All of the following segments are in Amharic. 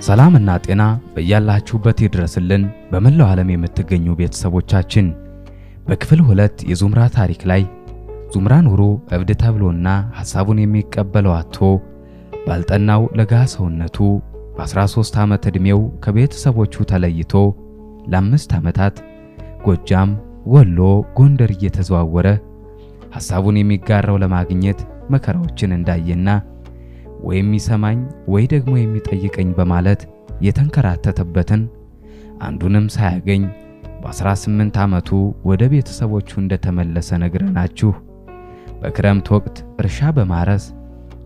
ሰላምና ጤና በያላችሁበት ይድረስልን። በመላው ዓለም የምትገኙ ቤተሰቦቻችን በክፍል 2 የዙምራ ታሪክ ላይ ዙምራ ኑሩ እብድ ተብሎና ሐሳቡን የሚቀበለው አጥቶ ባልጠናው ለጋ ሰውነቱ በ13 ዓመት ዕድሜው ከቤተሰቦቹ ተለይቶ ለ5 ዓመታት ጎጃም፣ ወሎ፣ ጎንደር እየተዘዋወረ ሐሳቡን የሚጋራው ለማግኘት መከራዎችን እንዳየና ወይ የሚሰማኝ ወይ ደግሞ የሚጠይቀኝ በማለት የተንከራተተበትን አንዱንም ሳያገኝ በ18 ዓመቱ ወደ ቤተሰቦቹ እንደተመለሰ ነግረናችሁ በክረምት ወቅት እርሻ በማረስ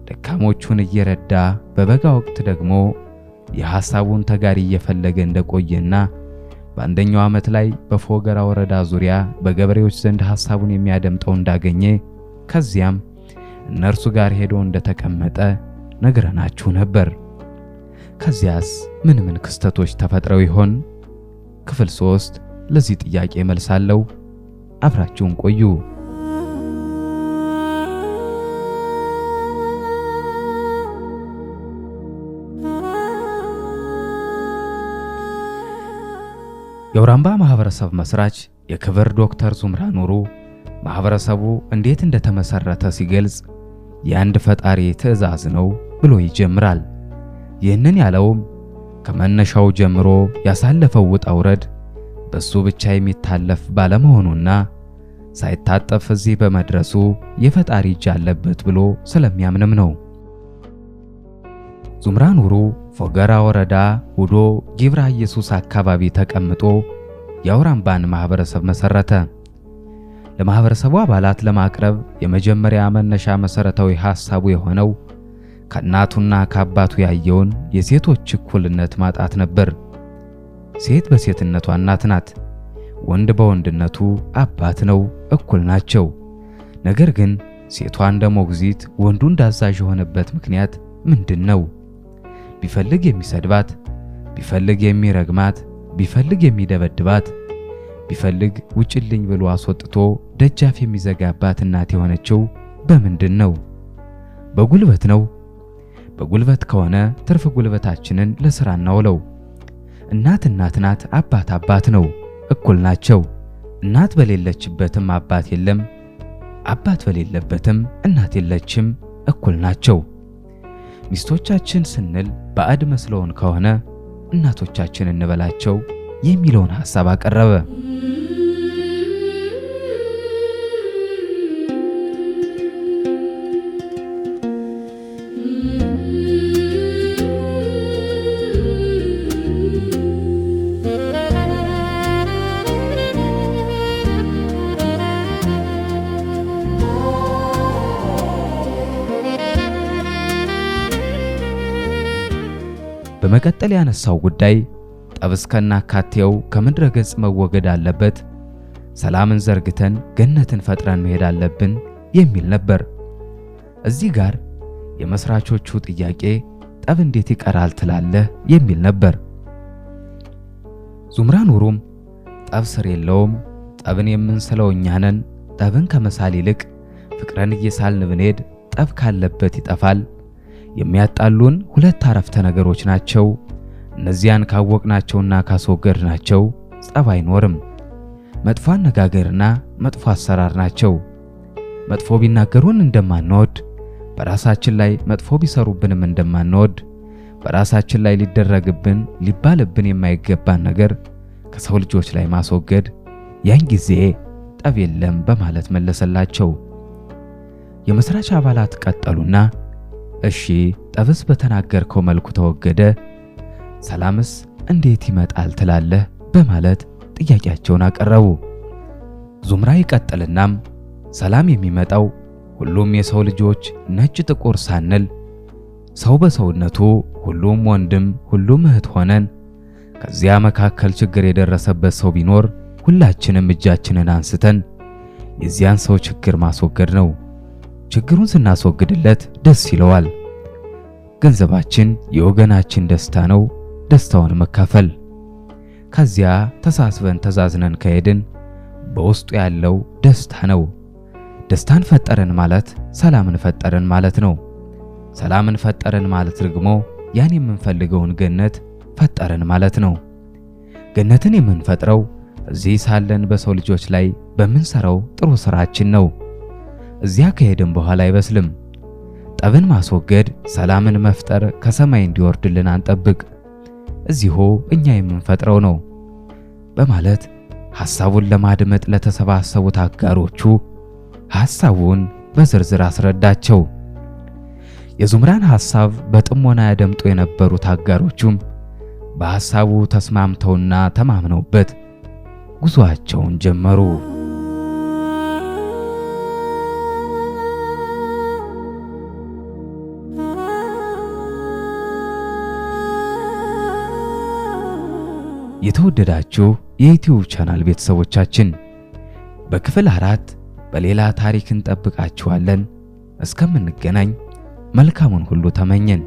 ደካሞቹን እየረዳ በበጋ ወቅት ደግሞ የሐሳቡን ተጋሪ እየፈለገ እንደቆየና በአንደኛው ዓመት ላይ በፎገራ ወረዳ ዙሪያ በገበሬዎች ዘንድ ሐሳቡን የሚያደምጠው እንዳገኘ ከዚያም እነርሱ ጋር ሄዶ እንደተቀመጠ ነግረናችሁ ነበር። ከዚያስ ምን ክስተቶች ተፈጥረው ይሆን? ክፍል 3 ለዚህ ጥያቄ መልሳለሁ። አብራችሁን ቆዩ። የአውራምባ ማህበረሰብ መስራች የክብር ዶክተር ዙምራ ኑሩ ማህበረሰቡ እንዴት እንደተመሰረተ ሲገልጽ የአንድ ፈጣሪ ትእዛዝ ነው ብሎ ይጀምራል። ይህንን ያለውም ከመነሻው ጀምሮ ያሳለፈው ውጣ ውረድ በሱ ብቻ የሚታለፍ ባለመሆኑና ሳይታጠፍ እዚህ በመድረሱ የፈጣሪ እጅ አለበት ብሎ ስለሚያምንም ነው። ዙምራ ኑሩ ፎገራ ወረዳ ውዶ ጊብራ ኢየሱስ አካባቢ ተቀምጦ የአውራምባን ማህበረሰብ መሰረተ። ለማህበረሰቡ አባላት ለማቅረብ የመጀመሪያ መነሻ መሰረታዊ ሐሳቡ የሆነው ከእናቱና ከአባቱ ያየውን የሴቶች እኩልነት ማጣት ነበር። ሴት በሴትነቷ እናት ናት፣ ወንድ በወንድነቱ አባት ነው፣ እኩል ናቸው። ነገር ግን ሴቷ እንደ ሞግዚት ወንዱ እንዳዛዥ የሆነበት ምክንያት ምንድነው? ቢፈልግ የሚሰድባት፣ ቢፈልግ የሚረግማት፣ ቢፈልግ የሚደበድባት፣ ቢፈልግ ውጭልኝ ብሎ አስወጥቶ ደጃፍ የሚዘጋባት እናት የሆነችው በምንድነው? በጉልበት ነው። በጉልበት ከሆነ ትርፍ ጉልበታችንን ለሥራ እናውለው። እናት እናት ናት፣ አባት አባት ነው፣ እኩል ናቸው። እናት በሌለችበትም አባት የለም፣ አባት በሌለበትም እናት የለችም፣ እኩል ናቸው። ሚስቶቻችን ስንል ባዕድ መስለውን ከሆነ እናቶቻችን እንበላቸው የሚለውን ሐሳብ አቀረበ። በመቀጠል ያነሳው ጉዳይ ጠብስከና ካቴው ከምድረ ገጽ መወገድ አለበት፣ ሰላምን ዘርግተን ገነትን ፈጥረን መሄድ አለብን የሚል ነበር። እዚህ ጋር የመስራቾቹ ጥያቄ ጠብ እንዴት ይቀራል ትላለህ የሚል ነበር። ዙምራ ኑሩም ጠብ ስር የለውም፣ ጠብን የምንስለው እኛ ነን፣ ጠብን ከመሳል ይልቅ ፍቅርን እየሳልን ብንሄድ ጠብ ካለበት ይጠፋል። የሚያጣሉን ሁለት አረፍተ ነገሮች ናቸው። እነዚያን ካወቅናቸውና ካስወገድናቸው ጸብ አይኖርም። መጥፎ አነጋገርና መጥፎ አሰራር ናቸው። መጥፎ ቢናገሩን እንደማንወድ፣ በራሳችን ላይ መጥፎ ቢሰሩብንም እንደማንወድ፣ በራሳችን ላይ ሊደረግብን ሊባልብን የማይገባን ነገር ከሰው ልጆች ላይ ማስወገድ፣ ያን ጊዜ ጠብ የለም በማለት መለሰላቸው። የመስራች አባላት ቀጠሉና እሺ ጠብስ በተናገርከው መልኩ ተወገደ፣ ሰላምስ እንዴት ይመጣል ትላለህ በማለት ጥያቄያቸውን አቀረቡ። ዙምራ ይቀጥልናም ሰላም የሚመጣው ሁሉም የሰው ልጆች ነጭ ጥቁር ሳንል ሰው በሰውነቱ ሁሉም ወንድም ሁሉም እህት ሆነን ከዚያ መካከል ችግር የደረሰበት ሰው ቢኖር ሁላችንም እጃችንን አንስተን የዚያን ሰው ችግር ማስወገድ ነው። ችግሩን ስናስወግድለት ደስ ይለዋል። ገንዘባችን የወገናችን ደስታ ነው፣ ደስታውን መካፈል። ከዚያ ተሳስበን ተዛዝነን ከሄድን በውስጡ ያለው ደስታ ነው። ደስታን ፈጠርን ማለት ሰላምን ፈጠርን ማለት ነው። ሰላምን ፈጠርን ማለት ደግሞ ያን የምንፈልገውን ገነት ፈጠርን ማለት ነው። ገነትን የምንፈጥረው እዚህ ሳለን በሰው ልጆች ላይ በምንሰራው ጥሩ ስራችን ነው። እዚያ ከሄድን በኋላ አይበስልም። ጠብን ማስወገድ፣ ሰላምን መፍጠር ከሰማይ እንዲወርድልን አንጠብቅ፣ እዚሁ እኛ የምንፈጥረው ነው በማለት ሐሳቡን ለማድመጥ ለተሰባሰቡት አጋሮቹ ሐሳቡን በዝርዝር አስረዳቸው። የዙምራን ሐሳብ በጥሞና ያደምጡ የነበሩት አጋሮቹም በሐሳቡ ተስማምተውና ተማምነውበት ጉዞአቸውን ጀመሩ። የተወደዳችሁ የዩቲዩብ ቻናል ቤተሰቦቻችን በክፍል 4 በሌላ ታሪክ እንጠብቃችኋለን። እስከምንገናኝ መልካሙን ሁሉ ተመኘን።